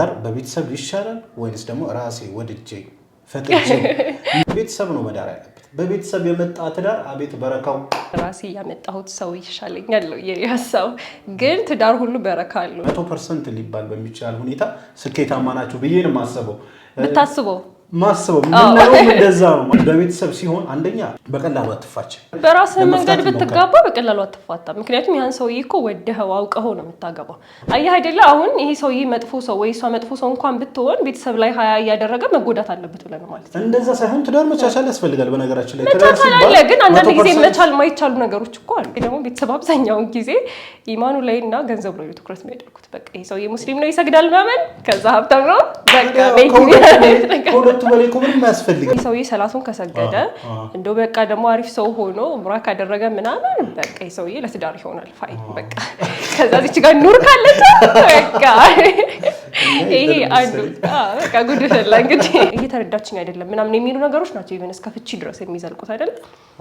ትዳር በቤተሰብ ይሻላል ወይስ ደግሞ ራሴ ወድጄ ፈቅጄ? ቤተሰብ ነው መዳር ያለበት። በቤተሰብ የመጣ ትዳር አቤት በረካው። ራሴ ያመጣሁት ሰው ይሻለኛል ነው የያሳው። ግን ትዳር ሁሉ በረካ አለው። 100% ሊባል በሚቻል ሁኔታ ስኬታማ ናቸው ብዬ ነው የማስበው። ብታስበው ማስበው ምንድነው እንደዛ ነው። በቤተሰብ ሲሆን አንደኛ በቀላሉ አትፋች። በራስ መንገድ ብትጋባ በቀላሉ አትፋታ። ምክንያቱም ያን ሰውዬ እኮ ወደኸው አውቀኸው ነው የምታገባው። አየህ አይደለ? አሁን ይሄ ሰውዬ መጥፎ ሰው ወይ እሷ መጥፎ ሰው እንኳን ብትሆን ቤተሰብ ላይ ሀያ እያደረገ መጎዳት አለበት ብለን ማለት ነው። እንደዛ ሳይሆን ትዳር መቻቻል ያስፈልጋል። በነገራችን ላይ ትዳር ሲባል ግን አንዳንድ ጊዜ መቻል ማይቻሉ ነገሮች እኮ አሉ። ደግሞ ቤተሰብ አብዛኛውን ጊዜ ኢማኑ ላይና ገንዘቡ ላይ ትኩረት የሚያደርጉት በቃ ይሄ ሰውዬ ሙስሊም ነው ይሰግዳል ምናምን፣ ከዛ ሀብታም ነው በቃ ሁለቱ በላይ ምንም አያስፈልግም። ሰውዬ ሰላቱን ከሰገደ እንደው በቃ ደግሞ አሪፍ ሰው ሆኖ ዑምራ ካደረገ ምናምን በቃ ሰውዬ ለትዳር ይሆናል። ፋይ በቃ ከዛ እዚህ ጋር ኑር ካለች በቃ ይሄ አንዱ በቃ ጉድ ፈላ። እንግዲህ እየተረዳችኝ አይደለም ምናምን የሚሉ ነገሮች ናቸው ኢቨን እስከ ፍቺ ድረስ የሚዘልቁት አይደል?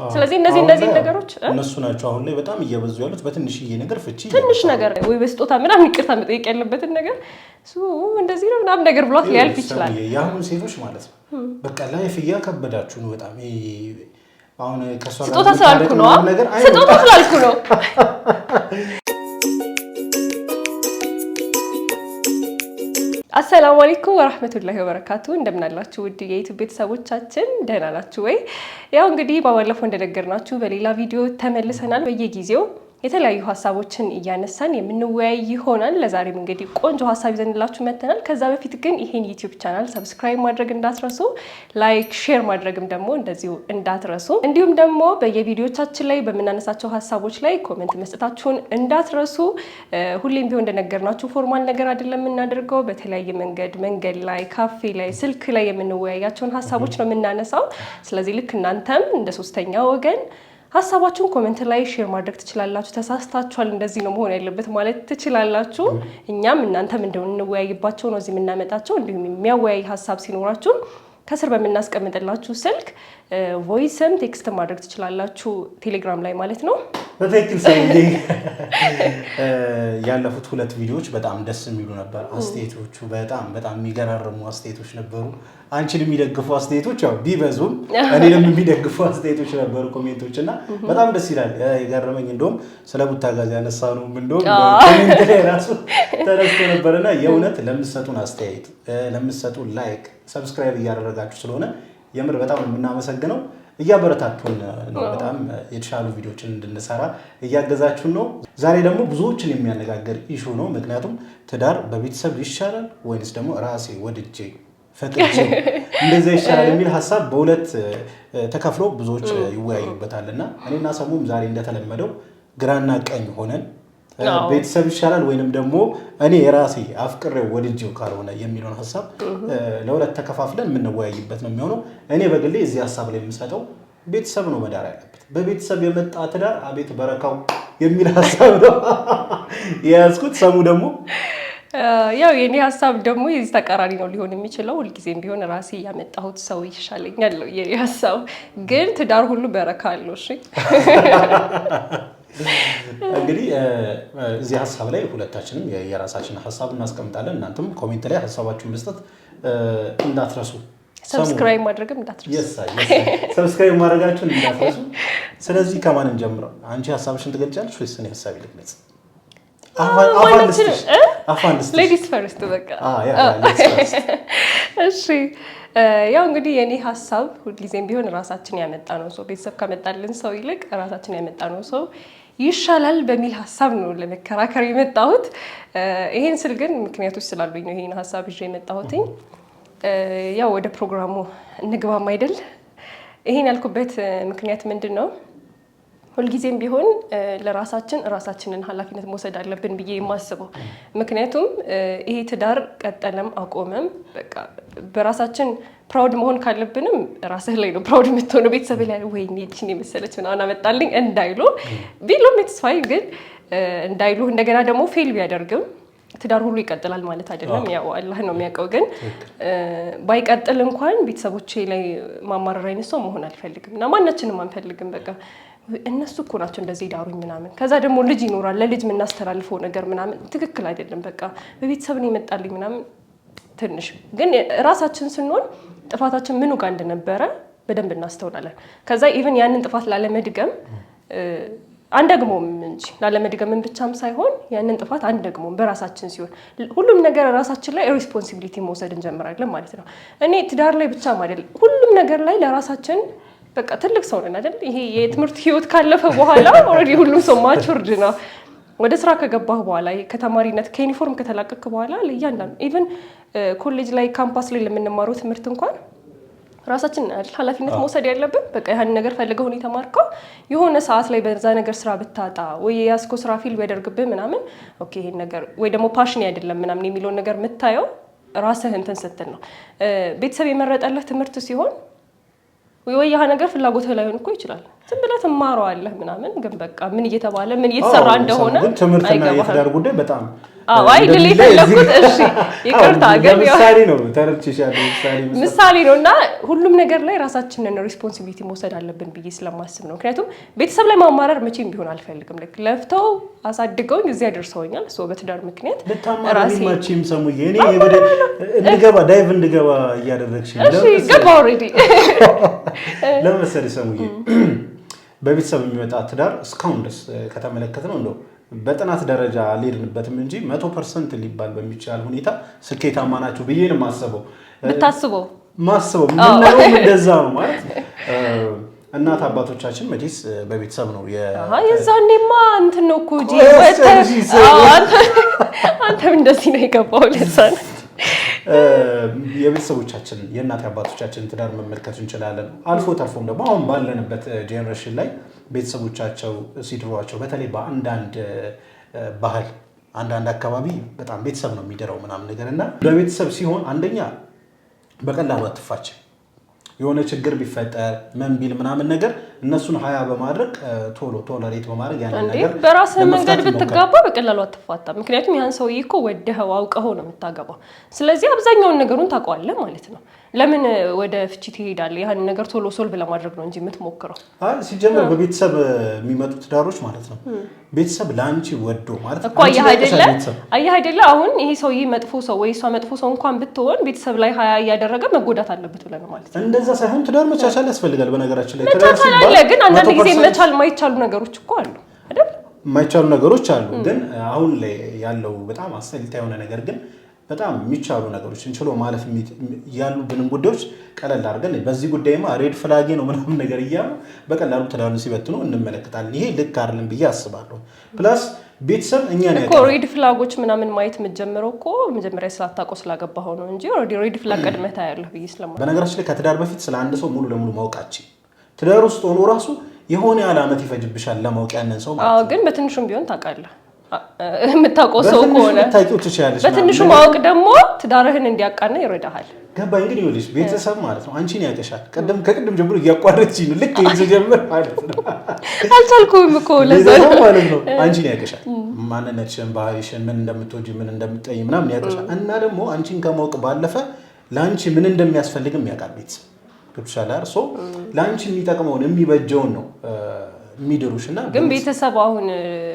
ስለዚህ እነዚህ ነገሮች እነሱ ናቸው አሁን ላይ በጣም እየበዙ ያሉት። በትንሽዬ ነገር ፍቺ፣ ትንሽ ነገር ወይ በስጦታ ምናምን ይቅርታ መጠየቅ ያለበትን ነገር እሱ እንደዚህ ነው ምናምን ነገር ብሏት ሊያልፍ ይችላል። የአሁን ሴቶች ማለት ነው በቃ ላይፍ እያከበዳችሁ ነው በጣም። አሁን ከሷ ጋር ስጦታ ስላልኩ ነው ስጦታ ስላልኩ ነው። አሰላሙ አለይኩም ወራህመቱላሂ ወበረካቱ። እንደምን አላችሁ ውድ የዩቲዩብ ቤተሰቦቻችን፣ ደህና ናችሁ ወይ? ያው እንግዲህ ባለፈው እንደነገርናችሁ በሌላ ቪዲዮ ተመልሰናል። በየጊዜው የተለያዩ ሀሳቦችን እያነሳን የምንወያይ ይሆናል። ለዛሬም እንግዲህ ቆንጆ ሀሳብ ይዘንላችሁ መጥተናል። ከዛ በፊት ግን ይሄን ዩቲዩብ ቻናል ሰብስክራይብ ማድረግ እንዳትረሱ፣ ላይክ ሼር ማድረግም ደግሞ እንደዚሁ እንዳትረሱ። እንዲሁም ደግሞ በየቪዲዮቻችን ላይ በምናነሳቸው ሀሳቦች ላይ ኮሜንት መስጠታችሁን እንዳትረሱ። ሁሌም ቢሆን እንደነገርናችሁ ፎርማል ነገር አይደለም የምናደርገው። በተለያየ መንገድ ላይ፣ ካፌ ላይ፣ ስልክ ላይ የምንወያያቸውን ሀሳቦች ነው የምናነሳው። ስለዚህ ልክ እናንተም እንደ ሶስተኛ ወገን ሀሳባችሁን ኮሜንት ላይ ሼር ማድረግ ትችላላችሁ። ተሳስታችኋል እንደዚህ ነው መሆን ያለበት ማለት ትችላላችሁ። እኛም እናንተም እንደውን እንወያይባቸው ነው እዚህ የምናመጣቸው። እንዲሁም የሚያወያይ ሀሳብ ሲኖራችሁ ከስር በምናስቀምጥላችሁ ስልክ ቮይስም ቴክስት ማድረግ ትችላላችሁ፣ ቴሌግራም ላይ ማለት ነው። በትክክል ሰውዬ ያለፉት 2 ቪዲዮዎች በጣም ደስ የሚሉ ነበር። አስተያየቶቹ በጣም የሚገራርሙ አስተያየቶች ነበሩ። አንቺን የሚደግፉ አስተያየቶች ያው ቢበዙም እኔንም የሚደግፉ አስተያየቶች ነበሩ፣ ኮሜንቶች እና በጣም ደስ ይላል። የገረመኝ እንደውም ስለ ቡታጋዝ ያነሳነው እንደውም ኮሜንት ላይ ራሱ ተነስቶ ነበርና የእውነት ለምትሰጡን አስተያየት፣ ለምትሰጡን ላይክ፣ ሰብስክራይብ እያደረጋችሁ ስለሆነ የምር በጣም የምናመሰግነው። እያበረታቱን ነው። በጣም የተሻሉ ቪዲዮችን እንድንሰራ እያገዛችሁን ነው። ዛሬ ደግሞ ብዙዎችን የሚያነጋግር ኢሹ ነው። ምክንያቱም ትዳር በቤተሰብ ይሻላል ወይስ ደግሞ ራሴ ወድጄ ፈቅጄ እንደዛ ይሻላል የሚል ሀሳብ በሁለት ተከፍሎ ብዙዎች ይወያዩበታልና እኔና ሰሙም ዛሬ እንደተለመደው ግራና ቀኝ ሆነን ቤተሰብ ይሻላል ወይንም ደግሞ እኔ የራሴ አፍቅሬው ወድጄው ካልሆነ የሚለውን ሀሳብ ለሁለት ተከፋፍለን የምንወያይበት ነው የሚሆነው። እኔ በግሌ እዚህ ሀሳብ ላይ የምሰጠው ቤተሰብ ነው መዳር ያለበት። በቤተሰብ የመጣ ትዳር አቤት በረካው የሚል ሀሳብ ነው የያዝኩት። ሰሙ ደግሞ ያው የኔ ሀሳብ ደግሞ የዚህ ተቃራኒ ነው ሊሆን የሚችለው። ሁልጊዜም ቢሆን ራሴ ያመጣሁት ሰው ይሻለኛል ነው የኔ ሀሳብ። ግን ትዳር ሁሉ በረካ አለው። እሺ እንግዲህ እዚህ ሀሳብ ላይ ሁለታችንም የራሳችንን ሀሳብ እናስቀምጣለን። እናንተም ኮሜንት ላይ ሀሳባችሁን መስጠት እንዳትረሱ፣ ሰብስክራይብ ማድረግም እንዳትረሱ፣ ሰብስክራይብ ማድረጋችሁን እንዳትረሱ። ስለዚህ ከማን እንጀምረው? አንቺ ሀሳብሽን ትገልጫለሽ ወይስ እኔ ሀሳብ ልግለጽ? ሌዲስ ፈርስት በቃ። እሺ ያው እንግዲህ የኔ ሀሳብ ሁልጊዜም ቢሆን ራሳችን ያመጣነው ሰው፣ ቤተሰብ ካመጣልን ሰው ይልቅ ራሳችን ያመጣነው ሰው ይሻላል በሚል ሀሳብ ነው ለመከራከር የመጣሁት። ይሄን ስል ግን ምክንያቶች ስላሉኝ ነው ይሄን ሀሳብ ይዤ የመጣሁት። ያው ወደ ፕሮግራሙ እንግባም አይደል? ይሄን ያልኩበት ምክንያት ምንድን ነው? ሁልጊዜም ቢሆን ራሳችንን ኃላፊነት መውሰድ አለብን ብዬ የማስበው። ምክንያቱም ይሄ ትዳር ቀጠለም አቆመም በቃ በራሳችን ፕራውድ መሆን ካለብንም ራስህ ላይ ነው ፕራውድ የምትሆነው። ቤተሰብ ላይ ወይኔ እቺን የመሰለች ምናምን አመጣልኝ እንዳይሉ ቢሉም ኢትስፋይ ግን እንዳይሉ እንደገና ደግሞ ፌል ቢያደርግም ትዳር ሁሉ ይቀጥላል ማለት አይደለም። ያው አላህ ነው የሚያውቀው። ግን ባይቀጥል እንኳን ቤተሰቦቼ ላይ ማማረር አይነት ሰው መሆን አልፈልግም እና ማናችንም አንፈልግም። በቃ እነሱ እኮ ናቸው እንደዚህ ዳሩኝ ምናምን። ከዛ ደግሞ ልጅ ይኖራል፣ ለልጅ የምናስተላልፈው ነገር ምናምን ትክክል አይደለም። በቃ በቤተሰብ ነው የመጣልኝ ምናምን ትንሽ ግን ራሳችን ስንሆን ጥፋታችን ምኑ ጋር እንደነበረ በደንብ እናስተውላለን። ከዛ ኢቭን ያንን ጥፋት ላለመድገም አንደግሞም እንጂ ላለመድገምን ብቻም ሳይሆን ያንን ጥፋት አንደግሞም በራሳችን ሲሆን ሁሉም ነገር ራሳችን ላይ ሪስፖንሲቢሊቲ መውሰድ እንጀምራለን ማለት ነው። እኔ ትዳር ላይ ብቻ ማለት ሁሉም ነገር ላይ ለራሳችን በቃ ትልቅ ሰው ነን አይደል? ይሄ የትምህርት ህይወት ካለፈ በኋላ ኦልሬዲ ሁሉም ሰው ማቹርድ ነው። ወደ ስራ ከገባህ በኋላ ከተማሪነት ከዩኒፎርም ከተላቀቅክ በኋላ ለእያንዳንዱ ኢቭን ኮሌጅ ላይ ካምፓስ ላይ ለምንማረው ትምህርት እንኳን ራሳችን ኃላፊነት መውሰድ ያለብን። በቃ ያን ነገር ፈልገው ነው የተማርከው። የሆነ ሰዓት ላይ በዛ ነገር ስራ ብታጣ ወይ ያስኮ ስራ ፊል ቢያደርግብህ ምናምን ኦኬ ይሄን ነገር ወይ ደግሞ ፓሽን አይደለም ምናምን የሚለውን ነገር የምታየው ራስህ እንትን ስትል ነው። ቤተሰብ የመረጠልህ ትምህርት ሲሆን ወይ ያ ነገር ፍላጎትህ ላይሆን እኮ ይችላል። ዝም ብለህ ትማረዋለህ ምናምን ግን በቃ ምን እየተባለ ምን እየተሰራ እንደሆነ ትምህርትና የትዳር ጉዳይ በጣም አይ ድሌት ለኩት እሺ ይቅርታ ግን ምሳሌ ነው ተረድቼሻለሁ። ምሳሌ ነውና ሁሉም ነገር ላይ ራሳችንን ሪስፖንሲቢሊቲ መውሰድ አለብን ብዬ ስለማስብ ነው። ምክንያቱም ቤተሰብ ላይ ማማረር መቼም ቢሆን አልፈልግም። ልክ ለፍተው አሳድገውኝ እዚህ አድርሰውኛል። ሶ በትዳር ምክንያት ራሴ ማቺም ሰሙዬ እኔ እንድገባ ዳይቭ እንድገባ እያደረግሽ ነው። እሺ ገባ ኦሬዲ ለምሳሌ ሰሙዬ በቤተሰብ የሚመጣ ትዳር እስካሁን ድረስ ከተመለከትነው እንደው በጥናት ደረጃ አልሄድንበትም እንጂ 100% ሊባል በሚቻል ሁኔታ ስኬታማ ናቸው ብዬ ነው የማስበው። ብታስበው ማስበው ምንድነው እንደዛ ነው ማለት እናት አባቶቻችን መቼስ በቤተሰብ ነው የዛኔማ እንትን ነው እኮ ጂ አንተም እንደዚህ ነው የገባው ለዛኔ የቤተሰቦቻችን የእናት አባቶቻችን ትዳር መመልከት እንችላለን። አልፎ ተርፎም ደግሞ አሁን ባለንበት ጄነሬሽን ላይ ቤተሰቦቻቸው ሲድሯቸው በተለይ በአንዳንድ ባህል አንዳንድ አካባቢ በጣም ቤተሰብ ነው የሚደራው ምናምን ነገርና በቤተሰብ ሲሆን አንደኛ በቀላሉ አትፋችም። የሆነ ችግር ቢፈጠር ምን ቢል ምናምን ነገር እነሱን ሀያ በማድረግ ቶሎ ቶለሬት በማድረግ ያን ነገር በራስ መንገድ ብትጋባ በቀላሉ አትፋታም። ምክንያቱም ያን ሰውዬ እኮ ወደኸው አውቀኸው ነው የምታገባው። ስለዚህ አብዛኛውን ነገሩን ታውቀዋለህ ማለት ነው። ለምን ወደ ፍቺ ትሄዳለህ? ያን ነገር ቶሎ ሶልቭ ለማድረግ ነው እንጂ የምትሞክረው። ሲጀመር በቤተሰብ የሚመጡ ትዳሮች ማለት ነው ቤተሰብ ላንቺ ወዶ ማለት እኮ አየህ አይደለ አሁን ይሄ ሰውዬ መጥፎ ሰው ወይ እሷ መጥፎ ሰው እንኳን ብትሆን ቤተሰብ ላይ ሀያ እያደረገ መጎዳት አለበት ብለን ማለት ነው። እንደዛ ሳይሆን ትዳር መቻቻል ያስፈልጋል። በነገራችን ላይ መቻቻል አለ፣ ግን አንዳንድ ጊዜ መቻል ማይቻሉ ነገሮች እኮ አሉ አይደል? ማይቻሉ ነገሮች አሉ። ግን አሁን ላይ ያለው በጣም አሰልታ የሆነ ነገር ግን በጣም የሚቻሉ ነገሮች እንችሎ ማለፍ ያሉብንን ጉዳዮች ቀለል አድርገን በዚህ ጉዳይማ ሬድ ፍላጌ ነው ምናምን ነገር እያሉ በቀላሉ ትዳሩን ሲበትኑ እንመለከታለን። ይሄ ልክ አይደለም ብዬ አስባለሁ። ፕላስ ቤተሰብ እኛ ነው እኮ ሬድ ፍላጎች ምናምን ማየት የምትጀምረው እኮ መጀመሪያ ስላታውቀው ስላገባኸው ነው እንጂ ኦልሬዲ ሬድ ፍላግ ቀድመህ ታያለህ ብዬ ስለማለት። በነገራችን ላይ ከትዳር በፊት ስለ አንድ ሰው ሙሉ ለሙሉ ማወቃችን ትዳር ውስጥ ሆኖ ራሱ የሆነ ያለ ዓመት ይፈጅብሻል ለማወቅ ያንን ሰው ማለት ነው። ግን በትንሹም ቢሆን ታውቃለህ የምታውቀው ሰው ከሆነ በትንሹ ማወቅ ደግሞ ትዳርህን እንዲያቃና ይረዳሃል። ገባኝ። እንግዲህ ይኸውልሽ ቤተሰብ ማለት ነው አንቺን ያቀሻል። ከቅድም ጀምሮ እያቋረጥሽ ነው። ልክ ይሄን ጀምር ማለት ነው አልቻልኩም እኮ ለዛ ማለት ነው። አንቺን ያቀሻል፣ ማንነትሽን፣ ባህሪሽን፣ ምን እንደምትወጂ ምን እንደምትጠይ ምናምን ያቀሻል። እና ደግሞ አንቺን ከማወቅ ባለፈ ለአንቺ ምን እንደሚያስፈልግም ያውቃል ቤተሰብ። ገብቶሻል አይደል? ለአንቺ የሚጠቅመውን የሚበጀውን ነው የሚድሩሽና ግን ቤተሰብ አሁን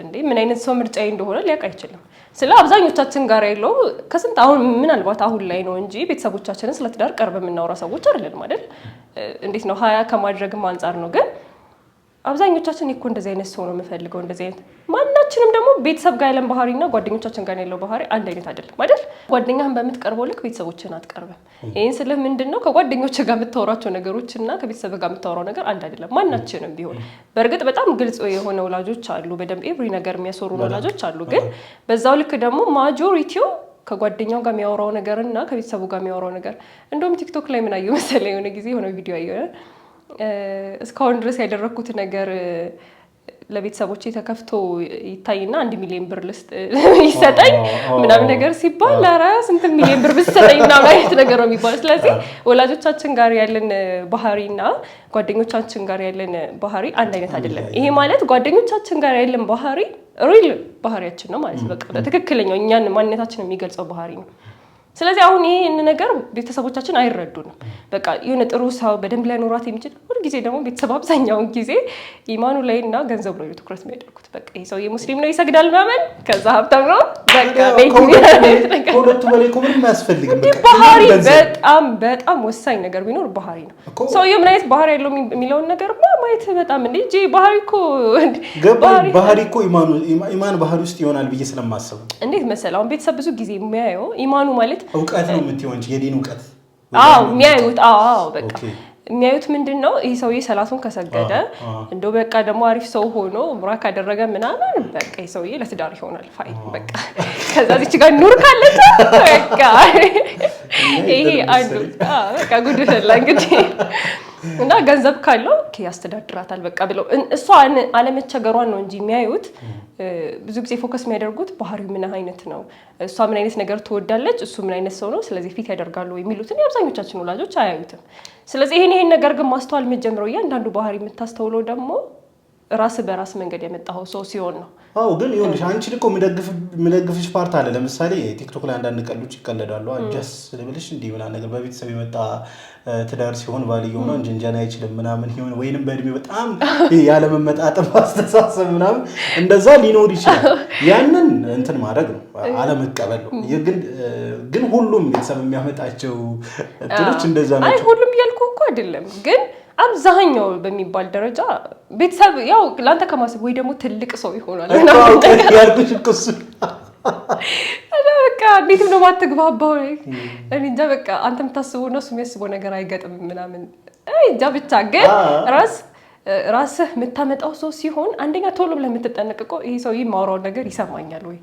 እንዴ ምን አይነት ሰው ምርጫዬ እንደሆነ ሊያውቅ አይችልም። ስለ አብዛኞቻችን ጋር ያለው ከስንት አሁን ምናልባት አሁን ላይ ነው እንጂ ቤተሰቦቻችንን ስለ ትዳር ቀርበ የምናወራ ሰዎች አይደለም አይደል? እንዴት ነው ሀያ ከማድረግም አንጻር ነው። ግን አብዛኞቻችን እኮ እንደዚህ አይነት ሰው ነው የምፈልገው እንደዚህ አይነት ማናችንም ደግሞ ቤተሰብ ጋር ያለን ባህሪና ጓደኞቻችን ጋር ያለው ባህሪ አንድ አይነት አይደለም አይደል? ጓደኛህን በምትቀርበው ልክ ቤተሰቦችህን አትቀርበም። ይሄን ስልህ ምንድነው ከጓደኞችህ ጋር የምታወራቸው ነገሮችና ከቤተሰብ ጋር የምታወራው ነገር አንድ አይደለም ማናችንም ቢሆን። በእርግጥ በጣም ግልጽ የሆነ ወላጆች አሉ፣ በደንብ ኤቭሪ ነገር የሚያሰሩ ወላጆች አሉ። ግን በዛው ልክ ደግሞ ማጆሪቲው ከጓደኛው ጋር የሚያወራው ነገርና ከቤተሰቡ ጋር የሚያወራው ነገር እንደውም ቲክቶክ ላይ ምን አየሁ መሰለኝ የሆነ ጊዜ የሆነ ቪዲዮ አየሁ እስካሁን ድረስ ያደረኩት ነገር ለቤተሰቦቼ ተከፍቶ ይታይና 1 ሚሊዮን ብር ልስጥ ይሰጠኝ ምናምን ነገር ሲባል ኧረ ስንት ሚሊዮን ብር ብትሰጠኝ ምናምን አይነት ነገር ነው የሚባለው። ስለዚህ ወላጆቻችን ጋር ያለን ባህሪና ጓደኞቻችን ጋር ያለን ባህሪ አንድ አይነት አይደለም። ይሄ ማለት ጓደኞቻችን ጋር ያለን ባህሪ ሪል ባህሪያችን ነው ማለት በቃ ትክክለኛው እኛን ማንነታችን የሚገልጸው ባህሪ ነው። ስለዚህ አሁን ይሄን ነገር ቤተሰቦቻችን አይረዱንም በቃ የሆነ ጥሩ ሰው በደንብ ላይ ኖራት የሚችል ሁሉ ጊዜ ደግሞ ቤተሰብ አብዛኛውን ጊዜ ኢማኑ ላይና ገንዘብ ላይ ትኩረት የሚያደርጉት በቃ ይሄ ሰው የሙስሊም ነው ይሰግዳል ምናምን ከዛ ሀብታም ነው በቃ ሁለቱ በላይ እኮ ምንም አያስፈልግም ባህሪ በጣም ወሳኝ ነገር ቢኖር ባህሪ ነው ሰውየው ምን አይነት ባህሪ ያለው የሚለውን ነገር ማየት በጣም እንጂ ባህሪ እኮ ባህሪ እኮ ኢማን ባህሪ ውስጥ ይሆናል ብዬ ስለማስብ እንዴት መሰለህ አሁን ቤተሰብ ብዙ ጊዜ የሚያየው ኢማኑ ማለት እውቀት ነው የምትይው እንጂ የዲን እውቀት የሚያዩት በቃ የሚያዩት ምንድነው ይሄ ሰውዬ ሰላቱን ከሰገደ እንደው በቃ ደግሞ አሪፍ ሰው ሆኖ ኡምራ ካደረገ ምናምን በቃ ይሄ ሰውዬ ለትዳር ይሆናል ፋይን በቃ ከዛ እዚህ ጋር ኑር ካለች በቃ ይሄ አንዱ በቃ ጉድ ፈላ እንግዲህ እና ገንዘብ ካለው ያስተዳድራታል በቃ ብለው እሷ አለመቸገሯን ነው እንጂ የሚያዩት ብዙ ጊዜ ፎከስ የሚያደርጉት ባህሪው ምን አይነት ነው እሷ ምን አይነት ነገር ትወዳለች እሱ ምን አይነት ሰው ነው ስለዚህ ፊት ያደርጋሉ የሚሉትን የአብዛኞቻችን ወላጆች አያዩትም ስለዚህ ይሄን ነገር ግን ማስተዋል የምትጀምረው እያንዳንዱ ባህሪ የምታስተውለው ደግሞ ራስ በራስ መንገድ የመጣው ሰው ሲሆን ነው አው ግን ይኸውልሽ አንቺ ልቆ ምደግፍሽ ፓርት አለ ለምሳሌ ቲክቶክ ላይ አንዳንድ ቀልዶች ይቀለዳሉ አጀስ ለብልሽ እንዴ ምና ነገር በቤተሰብ የመጣ ትዳር ሲሆን ባልየው ነው እንጀና አይችልም ምናምን ይሁን ወይንም በእድሜ በጣም ያለ መመጣጠም አስተሳሰብ ምናምን እንደዛ ሊኖር ይችላል ያንን እንትን ማድረግ ነው አለመቀበል ነው ግን ሁሉም ቤተሰብ የሚያመጣቸው ትልች እንደዛ ነው አይ ሁሉም ያልኩ እኮ አይደለም ግን አብዛኛው በሚባል ደረጃ ቤተሰብ ያው ላንተ ከማሰብ ወይ ደግሞ ትልቅ ሰው ይሆናል ያልኩሽ እኮ በቃ እንዴት ነው ማትግባባው እኔ እንጃ በቃ አንተ የምታስበው ነው እሱ የሚያስበው ነገር አይገጥም ምናምን እንጃ ብቻ ግን ራስህ የምታመጣው ሰው ሲሆን አንደኛ ቶሎ ብለህ የምትጠነቀቀው ይሄ ሰው ይማራው ነገር ይሰማኛል ወይ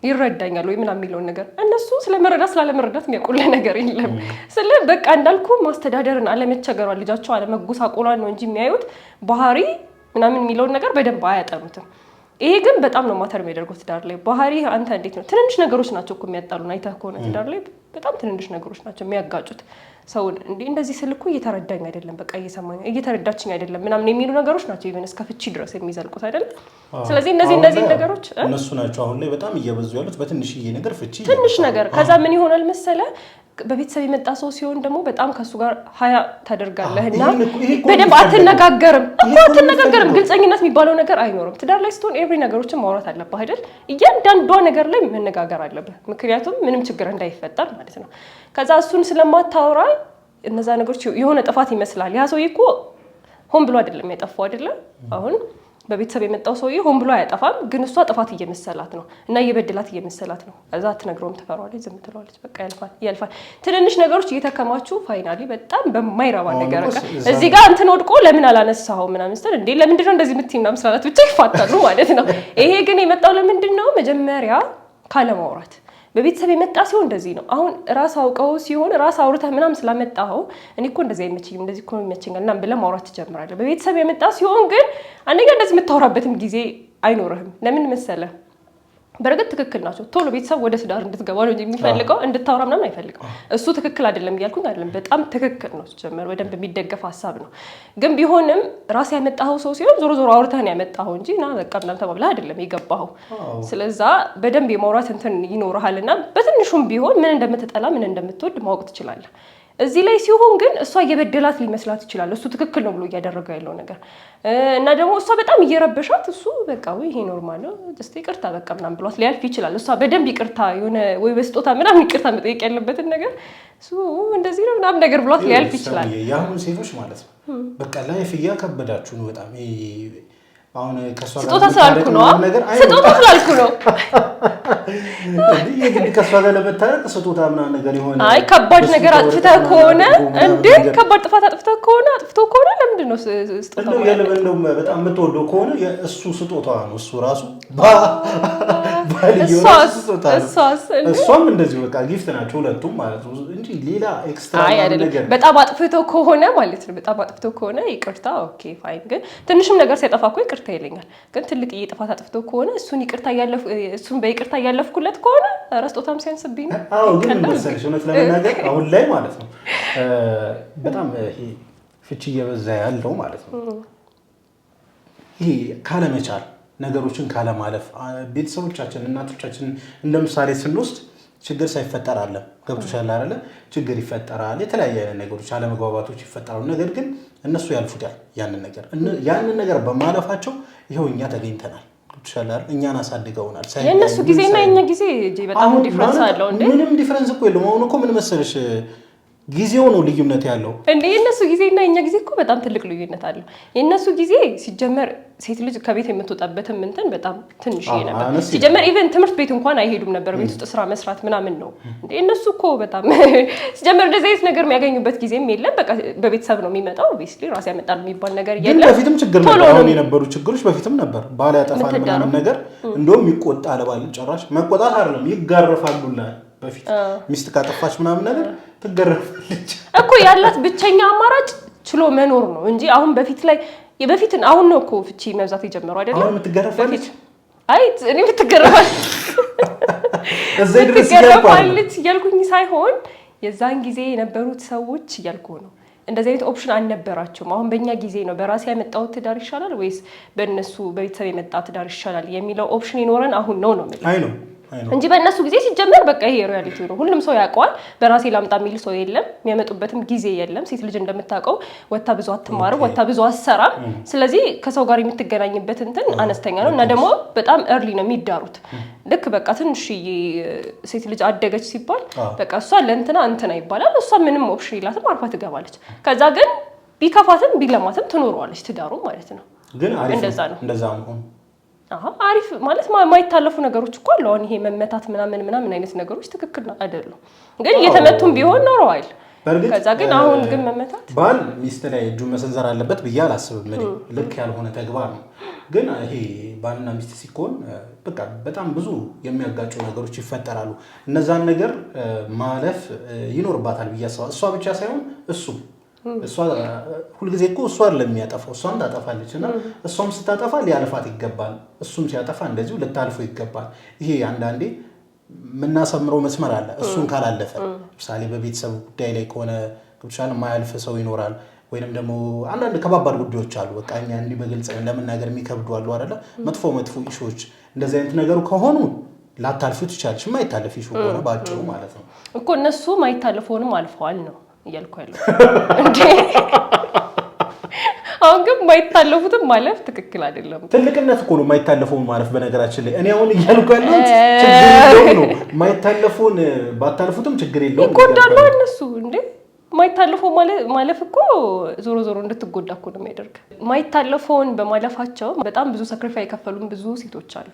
ይረዳኛል ወይ ምናምን የሚለው ነገር እነሱ ስለመረዳት ስላለመረዳት የሚያቆለ ነገር የለም ስለ በቃ እንዳልኩ ማስተዳደርን አለመቸገሯ ልጃቸው አለመጎሳቆሏን ነው እንጂ የሚያዩት ባህሪ ምናምን የሚለው ነገር በደንብ አያጠኑትም ይሄ ግን በጣም ነው ማተር የሚያደርጉት ትዳር ላይ ባህሪ አንተ እንዴት ነው ትንንሽ ነገሮች ናቸው እኮ የሚያጣሉን አይተህ ከሆነ ትዳር ላይ በጣም ትንንሽ ነገሮች ናቸው የሚያጋጩት ሰው እንደዚህ ስልኩ እየተረዳኝ አይደለም በቃ እየተረዳችኝ አይደለም ምናምን የሚሉ ነገሮች ናቸው ኢቨን እስከ ፍቺ ድረስ የሚዘልቁት አይደል ስለዚህ እነዚህ ነገሮች እነሱ ናቸው አሁን ላይ በጣም እየበዙ ያሉት በትንሽዬ ነገር ፍቺ ትንሽ ነገር ከዛ ምን ይሆናል መሰለ በቤተሰብ የመጣ ሰው ሲሆን ደግሞ በጣም ከሱ ጋር ሀያ ታደርጋለህና በደንብ አትነጋገርም ግልጸኝነት የሚባለው ነገር አይኖርም ትዳር ላይ ስትሆን ኤቭሪ ነገሮችን ማውራት አለብህ አይደል እያንዳንዷ ነገር ላይ መነጋገር አለብህ ምክንያቱም ምንም ችግር እንዳይፈጠር ማለት ነው ከዛ እሱን ስለማታወራ እነዛ ነገሮች የሆነ ጥፋት ይመስላል ያ ሰውዬ እኮ ሆን ብሎ አይደለም ያጠፋው አይደለ አሁን በቤተሰብ የመጣው ሰውዬ ሆን ብሎ አያጠፋም ግን እሷ ጥፋት እየመሰላት ነው እና እየበደላት እየመሰላት ነው እዛ አትነግረውም ትፈራዋለች ዝም ትለዋለች በቃ ያልፋል ትንንሽ ነገሮች እየተከማቹ ፋይናሊ በጣም በማይረባ ነገር እዚህ ጋር እንትን ወድቆ ለምን አላነሳው ምናምን ስትል እንዴ ለምንድን ነው እንደዚህ የምትይና መስላላት ብቻ ይፋታሉ ማለት ነው ይሄ ግን የመጣው ለምንድን ነው መጀመሪያ ካለማውራት በቤተሰብ የመጣ ሲሆን እንደዚህ ነው አሁን ራስ አውቀው ሲሆን ራስ አውርተህ ምናምን ስላመጣው እኔ እኮ እንደዚህ አይመችኝም እንደዚህ እኮ የሚመችኛል እና ብለህ ማውራት ትጀምራለህ በቤተሰብ የመጣ ሲሆን ግን አንደኛ እንደዚህ የምታወራበትም ጊዜ አይኖርህም ለምን መሰለህ በርግጥ ትክክል ናቸው ቶሎ ቤተሰብ ወደ ትዳር እንድትገባ ነው የሚፈልገው እንድታወራ ምናምን አይፈልግም እሱ ትክክል አይደለም እያልኩኝ አይደለም በጣም ትክክል ነው ጀመር በደንብ የሚደገፍ ሐሳብ ነው ግን ቢሆንም ራስ ያመጣው ሰው ሲሆን ዞሮ አውርተህን ያመጣው እንጂ ና በቃ ምናምን ተባብለህ አይደለም ይገባው ስለዛ በደንብ የማውራት እንትን ይኖርሃልና በትንሹም ቢሆን ምን እንደምትጠላ ምን እንደምትወድ ማወቅ ትችላለህ እዚህ ላይ ሲሆን ግን እሷ እየበደላት ሊመስላት ይችላል እሱ ትክክል ነው ብሎ እያደረገ ያለው ነገር እና ደግሞ እሷ በጣም እየረበሻት እሱ በቃ ይሄ ኖርማል ነው just ይቅርታ በቃ ምናምን ብሏት ሊያልፍ ይችላል እሷ በደንብ ይቅርታ የሆነ ወይ በስጦታ ምናምን ይቅርታ መጠየቅ ያለበትን ነገር እሱ እንደዚህ ነው ምናምን ነገር ብሏት ሊያልፍ ይችላል ያሁን ሴቶች ማለት ነው በቃ ላይፍ እያከበዳችሁ ነው በጣም አሁን ከሷ ጋር ስጦታ ስላልኩ ነው ይሄ ከሷ ጋር ለመታረቅ ስጦታ ምናምን ነገር ይሆነ አይ ከባድ ነገር አጥፍተህ ከሆነ እንዴ ከባድ ጥፋት አጥፍተህ ከሆነ ለምንድን ነው ስጦታ ነው ያለበለው በጣም የምትወደው ከሆነ እሱ ስጦታ ነው እሱ ራሱ እሷም እንደዚህ በቃ ጊፍት ናቸው ሁለቱም ማለት ነው እንጂ ሌላ ኤክስትራ ነገር በጣም አጥፍተው ከሆነ ማለት ነው በጣም አጥፍተው ከሆነ ይቅርታ ኦኬ ፋይን ግን ትንሽም ነገር ሲያጠፋ እኮ ይቅርታ ይለኛል ግን ትልቅ ጥፋት አጥፍተው ከሆነ እሱን በይቅርታ ያለፍኩለት ከሆነ ረስጦታም ሲያንስብኝ ነው አዎ ግን መሰለሽ እውነት ለመናገር አሁን ላይ ማለት ነው በጣም ይሄ ፍቺ እየበዛ ያለው ማለት ነው ይሄ ካለመቻል ነገሮችን ካለማለፍ ቤተሰቦቻችን እናቶቻችን እንደምሳሌ ስንወስድ ችግር ሳይፈጠር አለ ገብቶሻል አይደለ ችግር ይፈጠራል የተለያየ ነገሮች አለመግባባቶች ይፈጠራሉ ነገር ግን እነሱ ያልፉታል ያንን ነገር በማለፋቸው ይሄው እኛ ተገኝተናል ገብቶሻል አይደል እኛን አሳድገውናል የነሱ ጊዜና የኛ ጊዜ በጣም ዲፈረንስ አለው እንዴ ምንም ዲፈረንስ እኮ የለውም አሁን እኮ ምን መሰለሽ ጊዜው ነው ልዩነት ያለው እንዴ የነሱ ጊዜና የኛ ጊዜ እኮ በጣም ትልቅ ልዩነት አለው የነሱ ጊዜ ሲጀመር ሴት ልጅ ከቤት የምትወጣበትም እንትን በጣም ትንሽ ነበር ሲጀመር ኢቨን ትምህርት ቤት እንኳን አይሄዱም ነበር ቤት ውስጥ ስራ መስራት ምናምን ነው እንዴ እነሱ እኮ በጣም ሲጀመር እንደዚህ አይነት ነገር የሚያገኙበት ጊዜም የለም በቃ በቤተሰብ ነው የሚመጣው ኦብቪስሊ ራስ ያመጣል የሚባል ነገር የለም ግን በፊትም ችግር ነበር አሁን የነበሩ ችግሮች በፊትም ነበር ባለ ያጠፋል ምናምን ነገር እንደውም ይቆጣል ባል ጭራሽ መቆጣት አይደለም ይጋረፋሉላ በፊት ሚስት ካጠፋች ምናምን ነገር ትገረፋለች እኮ ያላት ብቸኛ አማራጭ ችሎ መኖር ነው እንጂ አሁን በፊት ላይ የበፊትን አሁን ነው እኮ ፍቺ መብዛት የጀመረው አይደል አሁን የምትገረፋለች አይ እኔ የምትገረፋለች እያልኩኝ ሳይሆን የዛን ጊዜ የነበሩት ሰዎች እያልኩ ነው እንደዚህ አይነት ኦፕሽን አልነበራቸውም አሁን በእኛ ጊዜ ነው በራሴ ያመጣው ትዳር ይሻላል ወይስ በእነሱ በቤተሰብ የመጣ ትዳር ይሻላል የሚለው ኦፕሽን ይኖረን አሁን ነው ማለት አይ ነው እንጂ በእነሱ ጊዜ ሲጀመር በቃ ይሄ ሪያሊቲ ነው ሁሉም ሰው ያውቀዋል በራሴ ላምጣ የሚል ሰው የለም የሚያመጡበትም ጊዜ የለም ሴት ልጅ እንደምታውቀው ወጣ ብዙ አትማርም ወጣ ብዙ አሰራ ስለዚህ ከሰው ጋር የምትገናኝበት እንትን አነስተኛ ነው እና ደግሞ በጣም early ነው የሚዳሩት ልክ በቃ ትንሽ ሴት ልጅ አደገች ሲባል በቃ እሷ ለእንትና ይባላል እሷ ምንም ኦፕሽን የላትም አርፋ ትገባለች ከዛ ግን ቢከፋትም ቢለማትም ትኖረዋለች ትዳሩ ማለት ነው ግን አሪፍ እንደዛ ነው አሪፍ ማለት ማይታለፉ ነገሮች እኮ አሉ አሁን ይሄ መመታት ምናምን አይነት ነገሮች ትክክል አይደሉም ግን እየተመቱም ቢሆን ኖረዋል ከዛ ግን አሁን ግን መመታት ባል ሚስት ላይ እጁ መሰንዘር አለበት ብዬ አላስብም እኔ ልክ ያልሆነ ተግባር ነው ግን ይሄ ባልና ሚስት ሲኮን በቃ በጣም ብዙ የሚያጋጩ ነገሮች ይፈጠራሉ እነዛን ነገር ማለፍ ይኖርባታል ብዬ አስባለሁ እሷ ብቻ ሳይሆን እሷ ሁሉ ጊዜ እኮ እሷ አይደለም የሚያጠፋው እሷም ታጠፋለችና እሷም ስታጠፋ ሊያልፋት ይገባል እሱም ሲያጠፋ እንደዚሁ ልታልፎ ይገባል ይሄ አንዳንዴ ምናሰምረው መስመር አለ እሱን ካላለፈ ምሳሌ በቤተሰብ ጉዳይ ላይ ከሆነ ግብቻን ማያልፍ ሰው ይኖራል ወይንም ደግሞ አንዳንድ ከባባድ ጉዳዮች አሉ በቃ እኛ እንዲህ በግልጽ ለመናገር የሚከብዱ አሉ አይደለ መጥፎ ኢሹዎች እንደዚህ አይነት ነገሩ ከሆኑ ላታልፉት ይቻላልሽ ማይታለፍ ኢሹ ሆነ ባጭሩ ማለት ነው እኮ እነሱ ማይታለፈውንም አልፈዋል ነው እያልኩ ያለው እንዴ አሁን ግን ማይታለፉትም ማለፍ ትክክል አይደለም ትልቅነት እኮ ነው ማይታለፈውን ማለፍ በነገራችን ላይ እኔ አሁን እያልኩ ያለው ችግር የለውም ነው ማይታለፉን ባታልፉትም ችግር የለውም ይጎዳሉ እነሱ እንዴ ማይታለፈው ማለፍ እኮ ዞሮ እንድትጎዳ እኮ ነው የሚያደርግ ማይታለፈውን በማለፋቸው በጣም ብዙ ሳክሪፋይስ የከፈሉም ብዙ ሴቶች አሉ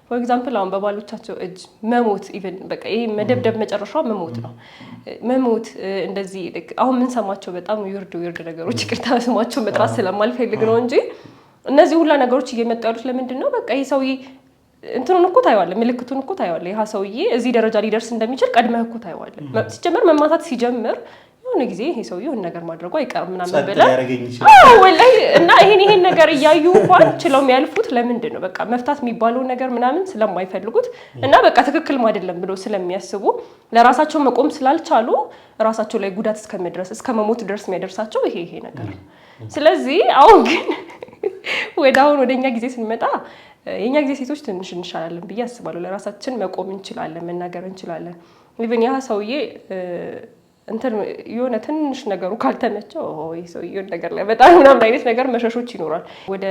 for example አሁን በባሎቻቸው እጅ መሞት ኢቭን በቃ ይሄ መደብደብ መጨረሻው መሞት እንደዚህ አሁን ምን ሰማቸው በጣም ይወርድ ነገሮች ይቅርታ ስማቸው መጥራት ስለማልፈልግ ነው እንጂ እነዚህ ሁላ ነገሮች እየመጡ ያሉት ለምንድን ነው በቃ ይሄ ሰውዬ እንትኑን እኮ ታይዋለህ ምልክቱን እኮ ታይዋለህ ይሄ ሰውዬ እዚህ ደረጃ ሊደርስ እንደሚችል ቀድመህ እኮ ታይዋለህ ሲጀመር መማታት ሲጀምር የሆነ ጊዜ ይሄ ሰውዬው ነገር ማድረጉ አይቀርም ምናምን ብለ ወላሂ እና ይሄን ነገር እያዩ እንኳን ችለው የሚያልፉት ለምንድን ነው በቃ መፍታት የሚባለው ነገር ምናምን ስለማይፈልጉት እና በቃ ትክክል አይደለም ብለው ስለሚያስቡ ለራሳቸው መቆም ስላልቻሉ ራሳቸው ላይ ጉዳት እስከመድረስ እስከመሞት ድረስ የሚያደርሳቸው ይሄ ነገር ስለዚህ አሁን ግን ወደኛ ጊዜ ስንመጣ የኛ ጊዜ ሴቶች ትንሽ እንሻላለን ብዬ አስባለሁ ለራሳችን መቆም እንችላለን መናገር እንችላለን ኢቭን ያ ሰውዬ እንትን የሆነ ትንሽ ነገሩ ካልተመቸው ይሄ ሰውዬው ነገር ላይ በጣም ምናምን አይነት ነገር መሸሾች ይኖራል ወደ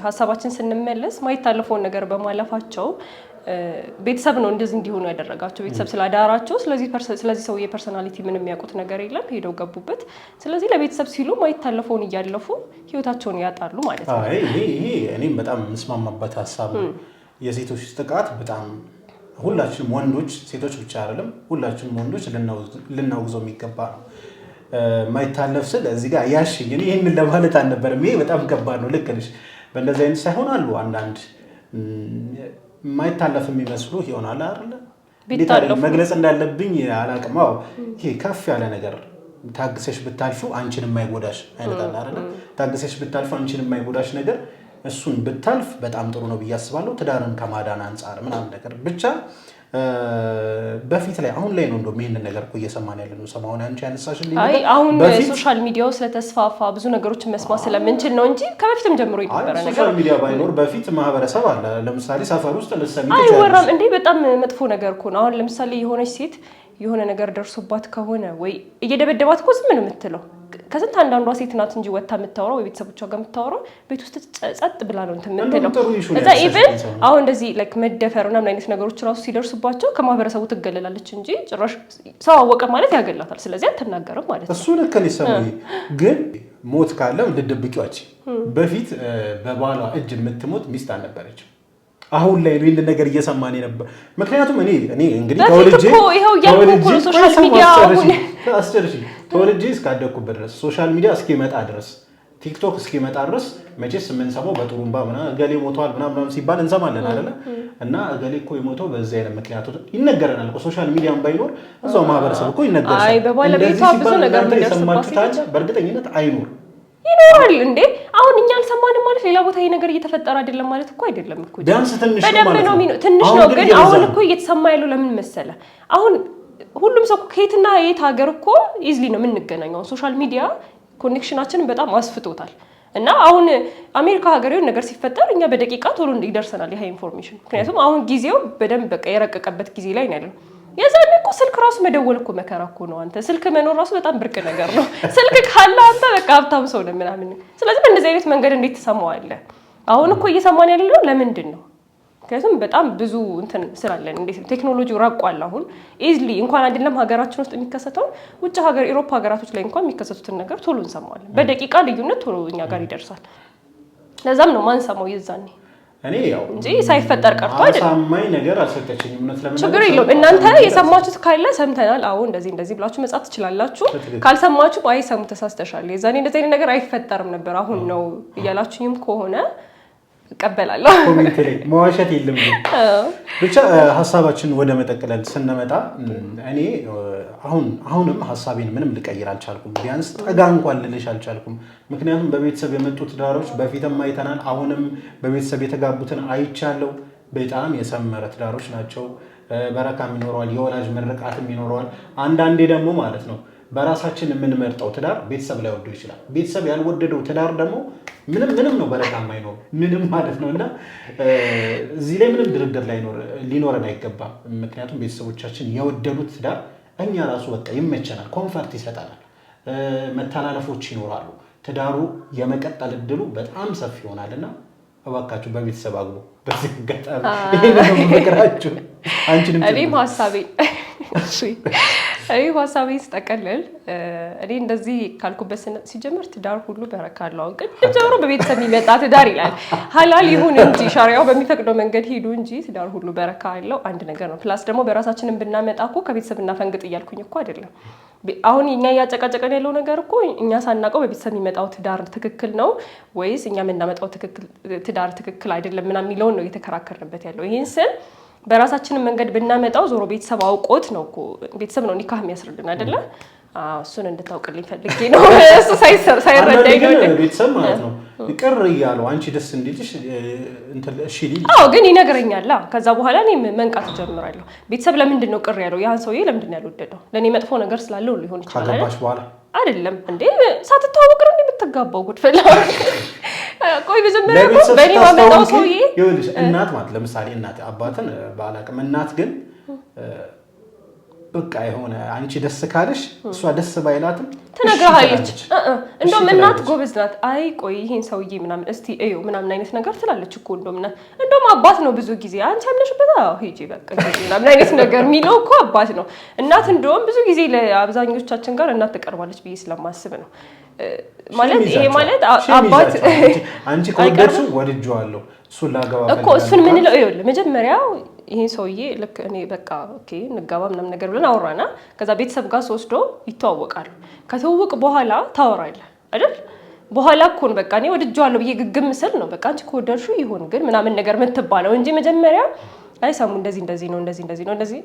ሐሳባችን ስንመለስ ማይታለፈውን ነገር በማለፋቸው ቤተሰብ ነው እንደዚህ እንዲሆኑ ያደረጋቸው ቤተሰብ ስላዳራቸው ስለዚህ ሰውዬ ፐርሰናሊቲ ምንም የሚያውቁት ነገር የለም ሄደው ገቡበት ስለዚህ ለቤተሰብ ሲሉ ማይታለፈውን እያለፉ ህይወታቸውን ያጣሉ ማለት ነው ይሄ እኔም በጣም መስማማበት ሐሳብ ነው የሴቶች ጥቃት በጣም ሁላችንም ወንዶች ሴቶች ብቻ አይደለም ሁላችንም ወንዶች ልናውግዘው የሚገባ ነው ማይታለፍ ስለ እዚህ ጋር ያሽኝ እኔ ይሄንን ለማለት አልነበረም ይሄ በጣም ከባድ ነው ልክ ነሽ በእንደዚህ አይነት ሳይሆን አሉ አንዳንድ ማይታለፍ የሚመስሉ ይሆናል አይደል ቢታለፍ መግለጽ እንዳለብኝ አላቅማው ይሄ ከፍ ያለ ነገር ታግሰሽ ብታልፉ አንቺንም ማይጎዳሽ አይነት አለ አይደል ታግሰሽ ብታልፉ አንቺንም ማይጎዳሽ ነገር እሱን ብታልፍ በጣም ጥሩ ነው ብዬ አስባለሁ ትዳርን ከማዳን አንፃር ምናምን ነገር ብቻ በፊት ላይ አሁን ላይ ነው እንደውም ይሄንን ነገር እኮ እየሰማን ያለ ነው። ሰማሁን አንቺ ያነሳሽልኝ ነገር አሁን ሶሻል ሚዲያው ስለተስፋፋ ብዙ ነገሮችን መስማት ስለምንችል ነው እንጂ ከበፊትም ጀምሮ የነበረ ነገር ሶሻል ሚዲያ ባይኖር በፊት ማህበረሰብ አለ። ለምሳሌ ሰፈር ውስጥ ልትሰሚ ትችያለሽ። አይወራም እንዴ? በጣም መጥፎ ነገር እኮ ነው። አሁን ለምሳሌ የሆነች ሴት የሆነ ነገር ደርሶባት ከሆነ ወይ እየደበደባት እኮ ዝም ነው የምትለው። ከስንት አንዳንዷ ሴት ናት እንጂ ወጣ የምታወራው ወይ ቤተሰቦቿ ጋር የምታወራው ቤት ውስጥ ጸጥ ብላ ነው እንትን የምትለው። እዛ ኢቭን አሁን እንደዚህ ላይክ መደፈር እና ምን አይነት ነገሮች ራሱ ሲደርሱባቸው ከማህበረሰቡ ትገለላለች እንጂ ጭራሽ ሰው አወቀ ማለት ያገላታል። ስለዚህ አትናገርም ማለት ነው። እሱ ልክ ነው። ሰው ግን ሞት ካለ ልደብቂዋች። በፊት በባሏ እጅ የምትሞት ሚስት አልነበረችም። አሁን ላይ ነው ይሄን ነገር እየሰማን ነበር። ምክንያቱም እኔ እንግዲህ ተወልጄ እስካደኩበት ድረስ ሶሻል ሚዲያ እስኪመጣ ድረስ ቲክቶክ እስኪመጣ ድረስ መቼስ የምንሰማው በጥሩምባ ምናምን እገሌ ሞቷል ምናምን ሲባል እንሰማለን አይደለ? እና እገሌ እኮ የሞተው በዚህ አይነት ምክንያቶች ይነገረናል እኮ። ሶሻል ሚዲያም ባይኖር እዛው ማህበረሰብ እኮ ይነገራል። አይ በባለቤቷ ብዙ ነገር የሚደርስባት በእርግጠኝነት አይኖር ይኖራል እንዴ? አሁን እኛ አልሰማንም ማለት ሌላ ቦታ ይሄ ነገር እየተፈጠረ አይደለም ማለት እኮ አይደለም እኮ። ቢያንስ ትንሽ ነው ግን አሁን እኮ እየተሰማ ያለው ለምን መሰለ? አሁን ሁሉም ሰው ከየትና የት ሀገር እኮ ኢዝሊ ነው የምንገናኘው። ሶሻል ሚዲያ ኮኔክሽናችንን በጣም አስፍቶታል። እና አሁን አሜሪካ ሀገር የሆነ ነገር ሲፈጠር እኛ በደቂቃ ቶሎ ይደርሰናል ይሄ ኢንፎርሜሽን። ምክንያቱም አሁን ጊዜው በደንብ በቃ የረቀቀበት ጊዜ ላይ ነው ያለው። የዛኔ እኮ ስልክ ራሱ መደወል እኮ መከራ እኮ ነው። አንተ ስልክ መኖር ራሱ በጣም ብርቅ ነገር ነው። ስልክ ካለ አንተ በቃ ሀብታም ሰው ነህ ምናምን። ስለዚህ በእንደዚህ አይነት መንገድ እንዴት ትሰማዋለህ? አሁን እኮ እየሰማን ያለው ለምንድን ነው? ምክንያቱም በጣም ብዙ እንትን ስላለን እንዴት ቴክኖሎጂው ራቋል። አሁን ኢዝሊ እንኳን አይደለም ሀገራችን ውስጥ የሚከሰተው ውጭ ሀገር ኢሮፓ ሀገራቶች ላይ እንኳን የሚከሰቱትን ነገር ቶሎ እንሰማዋለን። በደቂቃ ልዩነት ቶሎ እኛ ጋር ይደርሳል። ለዛም ነው ማንሰማው የዛኔ እኔ ያው እንጂ ሳይፈጠር ቀርቶ አይደለም። አሳማኝ ነገር አልሰጠችኝም። እውነት ለምን ችግር የለውም። እናንተ የሰማችሁት ካለ ሰምተናል፣ አዎ እንደዚህ ብላችሁ መጻፍ ትችላላችሁ። ካልሰማችሁ አይ ሰሙ ተሳስተሻል፣ የዛኔ እንደዚህ አይነት ነገር አይፈጠርም ነበር አሁን ነው እያላችሁኝም ከሆነ እቀበላለሁ። ኮሜንት ላይ መዋሸት የለም። ብቻ ሀሳባችን ወደ መጠቅለል ስንመጣ እኔ አሁንም ሀሳቤን ምንም ልቀይር አልቻልኩም። ቢያንስ ጠጋ እንኳን ልልሽ አልቻልኩም። ምክንያቱም በቤተሰብ የመጡ ትዳሮች በፊትም አይተናል፣ አሁንም በቤተሰብ የተጋቡትን አይቻለው። በጣም የሰመረ ትዳሮች ናቸው። በረካም ይኖረዋል፣ የወላጅ ምርቃትም ይኖረዋል። አንዳንዴ ደግሞ ማለት ነው በራሳችን የምንመርጠው ትዳር ቤተሰብ ላይ ወዶ ይችላል። ቤተሰብ ያልወደደው ትዳር ደግሞ ምንም ነው በረካም አይኖር ምንም ማለት ነው። እና እዚህ ላይ ምንም ድርድር ሊኖረን አይገባም። ምክንያቱም ቤተሰቦቻችን የወደዱት ትዳር እኛ ራሱ በቃ ይመቸናል፣ ኮንፈርት ይሰጠናል። መተላለፎች ይኖራሉ። ትዳሩ የመቀጠል እድሉ በጣም ሰፊ ይሆናልና እባካችሁ በቤተሰብ አግቡ። በዚህ አጋጣሚ ይሄ ነው ምክራችሁ። አንቺንም እኔም ሀሳቤን ስጠቀልል እኔ እንደዚህ ካልኩበት ሲጀምር ትዳር ሁሉ በረካ አለው። ግን ጀምሮ በቤተሰብ የሚመጣ ትዳር ይላል። ሀላል ይሁን እንጂ ሻሪያው በሚፈቅደው መንገድ ሂዱ እንጂ ትዳር ሁሉ በረካ አለው አንድ ነገር ነው። ፕላስ ደግሞ በራሳችንን ብናመጣ እኮ ከቤተሰብ እናፈንግጥ እያልኩኝ እኮ አይደለም። አሁን እኛ እያጨቃጨቀን ያለው ነገር እኮ እኛ ሳናውቀው በቤተሰብ የሚመጣው ትዳር ትክክል ነው ወይስ እኛ የምናመጣው ትዳር ትክክል አይደለም ምናምን የሚለውን ነው እየተከራከርንበት ያለው። ይህን ስል በራሳችንን መንገድ ብናመጣው ዞሮ ቤተሰብ አውቆት ነው እኮ ቤተሰብ ነው ኒካህ የሚያስረድን አይደለ? እሱን እንድታውቅልኝ ፈልጌ ነው። እሱ ሳይረዳኝ ነው ቤተሰብ ማለት ነው ቅር እያለው አንቺ ደስ እንዲልሽ እንትን እሺ ሊል ግን ይነግረኛል። ከዛ በኋላ እኔ መንቃት ጀምራለሁ። ቤተሰብ ለምንድን ነው ቅር ያለው? ያን ሰውዬ ለምንድን ነው ያልወደደው? ለእኔ መጥፎ ነገር ስላለው ሊሆን ይችላል። ካገባሽ በኋላ አይደለም እንዴ? ሳትተዋወቅ ነው የምትጋባው? ጉድፈላ ቆይ መጀመሪያ እኮ በእኔ ማመጣው ሰውዬ ይኸውልሽ፣ እናት ማለት ለምሳሌ እናት አባትን ባላቅም እናት ግን በቃ የሆነ አንቺ ደስ ካለሽ እሷ ደስ ባይላትም ትነግርሃለች። እንደውም እናት ጎበዝ ናት። አይ ቆይ ይሄን ሰውዬ ምናምን እስቲ እዩ ምናምን አይነት ነገር ትላለች እኮ። እንደውም አባት ነው ብዙ ጊዜ አንቺ አምነሽበት ሂጂ በቃ ምናምን አይነት ነገር የሚለው እኮ አባት ነው። እናት እንደውም ብዙ ጊዜ ለአብዛኞቻችን ጋር እናት ትቀርባለች ብዬ ስለማስብ ነው። ማለት ይሄ ማለት አባት አንቺ ከወደድሽው ወድጄዋለሁ እሱን ላገባ እኮ እሱን ምን ነው ይኸውልህ፣ መጀመሪያ ይሄን ሰውዬ ልክ እኔ በቃ ኦኬ እንጋባ ምናምን ነገር ብለን አወራና ከዛ ቤተሰብ ጋር ወስዶ ይተዋወቃሉ። ከተዋወቅ በኋላ ታወራለህ አይደል? በኋላ እኮ ነው በቃ እኔ ወድጄዋለሁ ብዬ ግግም ስል ነው በቃ አንቺ ከወደድሽው ይሁን ግን ምናምን ነገር የምትባለው እንጂ መጀመሪያ አይሰሙ እንደዚህ ነው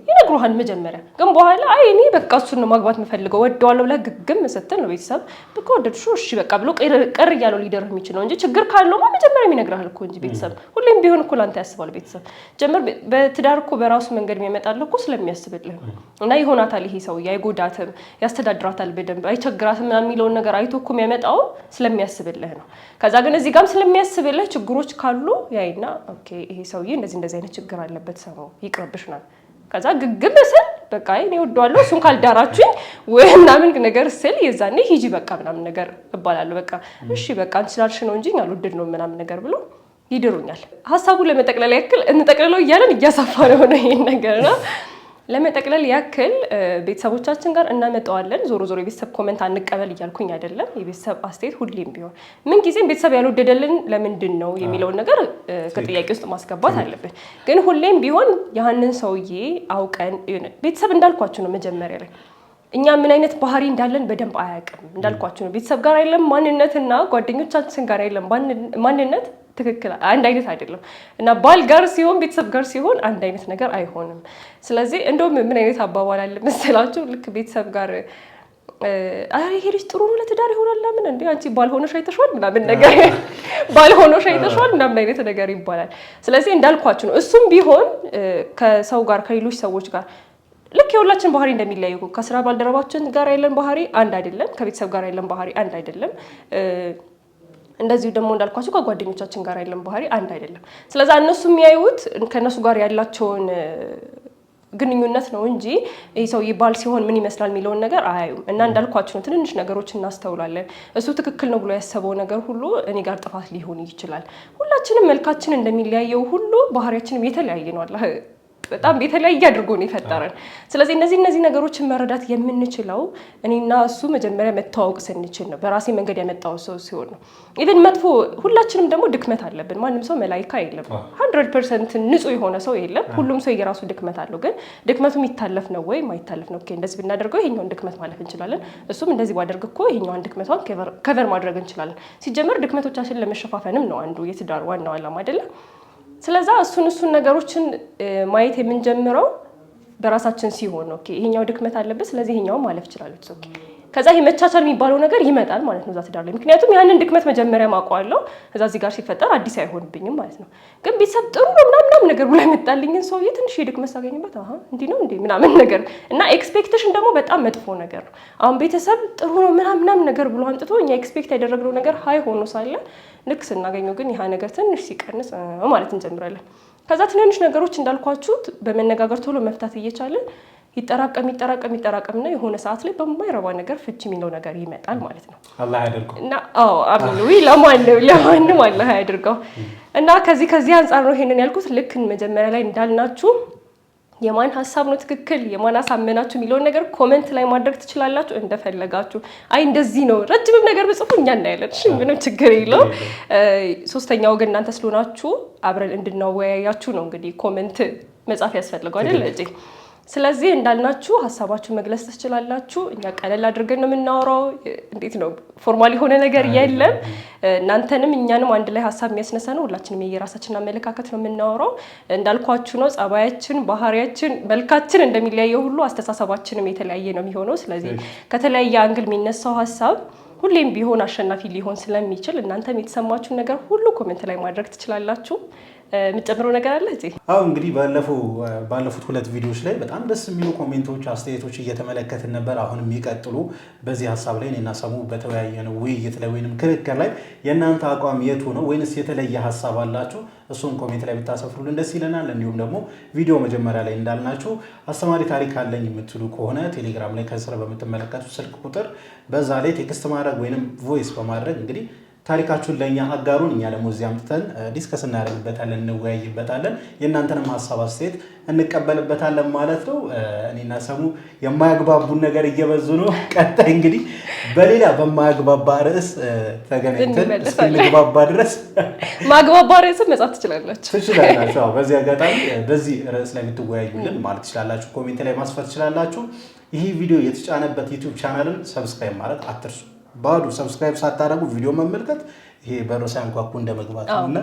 ይነግሩሃል መጀመሪያ። ግን በኋላ አይ እኔ በቃ እሱን ነው ማግባት የምፈልገው ወደዋለሁ ብለህ ግግም ስትል ነው ቤተሰብ በቃ ወደድሽው እሺ በቃ ብሎ ቅር እያለው ሊደርህ የሚችለው እንጂ ችግር ካለውማ መጀመሪያ ይነግርሃል እኮ እንጂ ቤተሰብ ሁሌም ቢሆን እኮ ላንተ ያስባል ቤተሰብ ጀመር በትዳር እኮ በራሱ መንገድ የሚያመጣል እኮ ስለሚያስብልህ እና ይሆናታል ይሄ ሰው አይጎዳትም ያስተዳድራታል በደንብ አይቸግራትም የሚለውን ነገር አይቶ እኮ የሚያመጣው ስለሚያስብልህ ነው። ከዛ ግን እዚህ ጋርም ስለሚያስብልህ ችግሮች ካሉ ያይና ኦኬ ይሄ ሰውዬ እንደዚህ አይነት ችግር አለበት ሰው ይቅርብሽናል። ከዛ ግግም ስል በቃ እኔ ወደዋለሁ እሱን ካልዳራችሁኝ ወይ ምናምን ነገር ስል የዛኔ ሂጂ በቃ ምናምን ነገር እባላለሁ። በቃ እሺ በቃ አንቺ ስላልሽ ነው እንጂ አልወደድ ነው ምናምን ነገር ብሎ ይድሩኛል። ሀሳቡን ለመጠቅለል ያክል እንጠቅልለው እያለን እያሳፋ ነው ይሄን ነገር ነው። ለመጠቅለል ያክል ቤተሰቦቻችን ጋር እናመጣዋለን። ዞሮ የቤተሰብ ኮሜንት አንቀበል እያልኩኝ አይደለም። የቤተሰብ አስተያየት ሁሌም ቢሆን ምን ጊዜም ቤተሰብ ያልወደደልን ለምንድን ነው የሚለውን ነገር ከጥያቄ ውስጥ ማስገባት አለብን። ግን ሁሌም ቢሆን ያንን ሰውዬ አውቀን ቤተሰብ እንዳልኳችሁ ነው መጀመሪያ ላይ እኛ ምን አይነት ባህሪ እንዳለን በደንብ አያውቅም። እንዳልኳችሁ ነው ቤተሰብ ጋር አይደለም ማንነትና ጓደኞቻችን ጋር አይደለም ማንነት ትክክል አንድ አይነት አይደለም እና ባል ጋር ሲሆን ቤተሰብ ጋር ሲሆን አንድ አይነት ነገር አይሆንም። ስለዚህ እንደውም ምን አይነት አባባል አለ መሰላችሁ ልክ ቤተሰብ ጋር ይሄ ልጅ ጥሩ ነው ለትዳር ይሆናል ለምን እንዴ አንቺ ባል ሆነሽ አይተሽዋል ምናምን ነገር ባል ሆነሽ አይተሽዋል ምናምን አይነት ነገር ይባላል። ስለዚህ እንዳልኳችሁ ነው እሱም ቢሆን ከሰው ጋር ከሌሎች ሰዎች ጋር ልክ የሁላችን ባህሪ እንደሚለያዩ ከስራ ባልደረባችን ጋር ያለን ባህሪ አንድ አይደለም፣ ከቤተሰብ ጋር ያለን ባህሪ አንድ አይደለም። እንደዚሁ ደግሞ እንዳልኳችሁ ከጓደኞቻችን ጋር ያለን ባህሪ አንድ አይደለም። ስለዚህ እነሱ የሚያዩት ከነሱ ጋር ያላቸውን ግንኙነት ነው እንጂ ይሄ ሰው ባል ሲሆን ምን ይመስላል የሚለውን ነገር አያዩም። እና እንዳልኳችሁ ነው ትንንሽ ነገሮች እናስተውላለን። እሱ ትክክል ነው ብሎ ያሰበው ነገር ሁሉ እኔ ጋር ጥፋት ሊሆን ይችላል። ሁላችንም መልካችን እንደሚለያየው ሁሉ ባህሪያችንም የተለያየ ነው። አላህ በጣም የተለያየ አድርጎ ነው የፈጠረን። ስለዚህ እነዚህ ነገሮችን መረዳት የምንችለው እኔና እሱ መጀመሪያ መተዋወቅ ስንችል ነው። በራሴ መንገድ ያመጣው ሰው ሲሆን ነው። ኢቭን መጥፎ ሁላችንም ደግሞ ድክመት አለብን። ማንም ሰው መላይካ የለም። 100% ንጹህ የሆነ ሰው የለም። ሁሉም ሰው የራሱ ድክመት አለው። ግን ድክመቱ የሚታለፍ ነው ወይ ማይታለፍ ነው? ኦኬ እንደዚህ ብናደርገው ይሄኛውን ድክመት ማለፍ እንችላለን። እሱም እንደዚህ ባደርግ እኮ ይሄኛውን ድክመቷን ከቨር ማድረግ እንችላለን። ሲጀመር ድክመቶቻችንን ለመሸፋፈንም ነው አንዱ የትዳር ዋናው ዓላማ አይደለም። ስለዛ እሱን ነገሮችን ማየት የምንጀምረው በራሳችን ሲሆን ኦኬ ይሄኛው ድክመት አለበት ስለዚህ ይሄኛው ማለፍ ይችላል። ኦኬ ከዛ ይሄ መቻቻል የሚባለው ነገር ይመጣል ማለት ነው እዛ ትዳር ላይ። ምክንያቱም ያንን ድክመት መጀመሪያ ማውቀዋለሁ እዛ እዚህ ጋር ሲፈጠር አዲስ አይሆንብኝም ማለት ነው። ግን ቤተሰብ ጥሩ ነው ምናምን ነገር ብሎ የመጣልኝን ሰውዬ ትንሽ የድክመት ሳገኝበት እንዲህ ነው እንዴ ምናምን ነገር እና ኤክስፔክቴሽን ደግሞ በጣም መጥፎ ነገር ነው። አሁን ቤተሰብ ጥሩ ነው ምናምን ነገር ብሎ አምጥቶ እኛ ኤክስፔክት ያደረግነው ነገር ሀይ ሆኖ ሳለ ልክ ስናገኘው ግን ይሄ ነገር ትንሽ ሲቀንስ ማለት እንጀምራለን። ከዛ ትንንሽ ነገሮች እንዳልኳችሁት በመነጋገር ቶሎ መፍታት እየቻለን ይጠራቀምና የሆነ ሰዓት ላይ በማይረባ ነገር ፍቺ የሚለው ነገር ይመጣል ማለት ነው። አላህ ያድርገው እና አሚን ለማንም አላህ ያድርገው። እና ከዚህ አንፃር ነው ይሄንን ያልኩት። ልክ መጀመሪያ ላይ እንዳልናችሁ የማን ሀሳብ ነው ትክክል የማን አሳመናችሁ የሚለውን ነገር ኮሜንት ላይ ማድረግ ትችላላችሁ እንደፈለጋችሁ። አይ እንደዚህ ነው ረጅምም ነገር በጽፉ እኛ እናያለን። እሺ ምንም ችግር የለውም። ሶስተኛው ግን እናንተ ስለሆናችሁ አብረን እንድናወያያችሁ ነው እንግዲህ ኮሜንት መጻፍ ያስፈልገው አይደል እንጂ። ስለዚህ እንዳልናችሁ ሀሳባችሁን መግለጽ ትችላላችሁ። እኛ ቀለል አድርገን ነው የምናወራው። እንዴት ነው ፎርማል የሆነ ነገር የለም። እናንተንም እኛንም አንድ ላይ ሀሳብ የሚያስነሳ ነው። ሁላችንም የራሳችንን አመለካከት ነው የምናወራው። እንዳልኳችሁ ነው ጸባያችን፣ ባህሪያችን፣ መልካችን እንደሚለያየው ሁሉ አስተሳሰባችንም የተለያየ ነው የሚሆነው። ስለዚህ ከተለያየ አንግል የሚነሳው ሀሳብ ሁሌም ቢሆን አሸናፊ ሊሆን ስለሚችል እናንተም የተሰማችሁን ነገር ሁሉ ኮሜንት ላይ ማድረግ ትችላላችሁ። የምትጨምረው ነገር አለ እዚህ? አዎ እንግዲህ ባለፉት 2 ቪዲዮዎች ላይ በጣም ደስ የሚሉ ኮሜንቶች፣ አስተያየቶች እየተመለከትን ነበር። አሁንም ይቀጥሉ። በዚህ ሀሳብ ላይ እኔና ሰሙ በተወያየነው ውይይት ላይ ወይንም ክርክር ላይ የእናንተ አቋም የቱ ነው? ወይንስ የተለየ ሀሳብ አላችሁ? እሱን ኮሜንት ላይ ብታሰፍሩልን ደስ ይለናል። እንዲሁም ደግሞ ቪዲዮ መጀመሪያ ላይ እንዳልናችሁ አስተማሪ ታሪክ አለኝ የምትሉ ከሆነ ቴሌግራም ላይ ከስር በምትመለከቱ ስልክ ቁጥር በዛ ላይ ቴክስት ማድረግ ወይንም ቮይስ በማድረግ እንግዲህ ታሪካችሁን ለእኛ አጋሩን። እኛ ደግሞ እዚህ አምጥተን ዲስከስ እናደርግበታለን፣ እንወያይበታለን፣ የእናንተንም ሀሳብ አስተያየት እንቀበልበታለን ማለት ነው። እኔና ሰሙ የማያግባቡን ነገር እየበዙ ነው። ቀጣይ እንግዲህ በሌላ በማያግባባ ርዕስ ተገናኝተን እስክንግባባ ድረስ ማግባባ ርዕስን መጻፍ ትችላላችሁ። በዚህ አጋጣሚ በዚህ ርዕስ ላይ ብትወያዩልን ማለት ትችላላችሁ። ኮሜንት ላይ ማስፈር ትችላላችሁ። ይህ ቪዲዮ የተጫነበት ዩቲዩብ ቻናልን ሰብስክራይብ ማድረግ አትርሱ። ባዶ ሰብስክራይብ ሳታደርጉ ቪዲዮ መመልከት ይሄ በሮሳ አንኳኩ እንደመግባት ነውና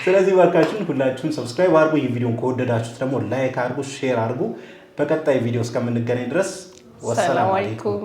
ስለዚህ ባካችሁን ሁላችሁም ሰብስክራይብ አድርጉ። ይሄ ቪዲዮን ከወደዳችሁት ደግሞ ላይክ አድርጉ፣ ሼር አድርጉ። በቀጣይ ቪዲዮ እስከምንገናኝ ድረስ ወሰላም አለይኩም።